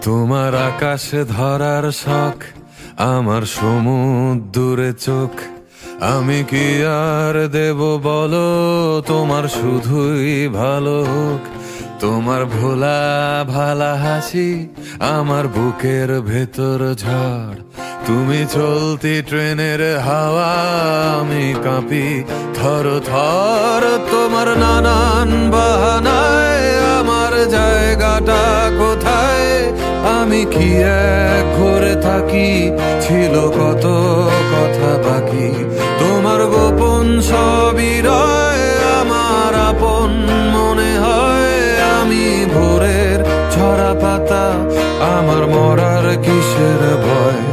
তোমার আকাশে ধরার শখ, আমার সমুদ্রে চোখ। আমি কি আর দেব বলো, তোমার শুধুই ভালো হোক। তোমার ভোলা ভালা হাসি আমার বুকের ভেতর ঝড়। তুমি চলতি ট্রেনের হাওয়া, আমি কাঁপি থর থর। তোমার নানান বাহানায় আমার জায়গাটা কোথায়? আমি কি এক ঘরে থাকি, ছিল কত কথা বাকি। তোমার গোপন সবই রয় আমার আপন মনে হয়। আমি ভোরের ঝরা পাতা, আমার মরার কিসের ভয়?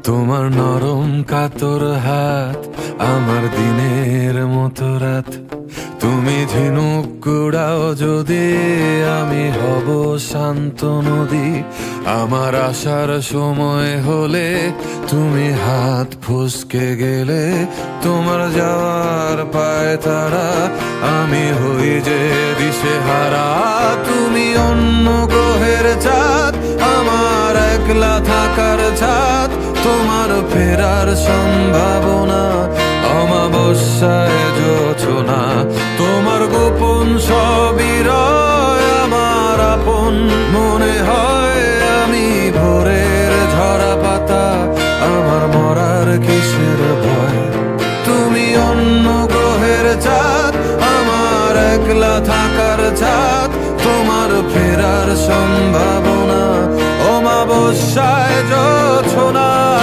তোমার নরম কাতর হাত আমার দিনের মতো রাত। তুমি ঝিনুক কুড়াও যদি, আমি হব শান্ত নদী। আমার আসার সময় হলে তুমি হাত ফসকে গেলে। তোমার যাওয়ার পায় তারা, আমি হই যে দিশেহারা। তুমি অন্য গ্রহের চাঁদ, আমার একলা থাকার ছাদ। তোমার ফেরার সম্ভাবনা অমাবস্যায় জোছনা। তোমার গোপন সবই রয় আমার আপন মনে হয়। আমি ভোরের ঝরা পাতা, আমার মরার কিসের ভয়? তুমি অন্য গ্রহের চাঁদ, আমার একলা থাকার ছাদ। তোমার ফেরার সম্ভাবনা অমাবস্যায় জোছনা।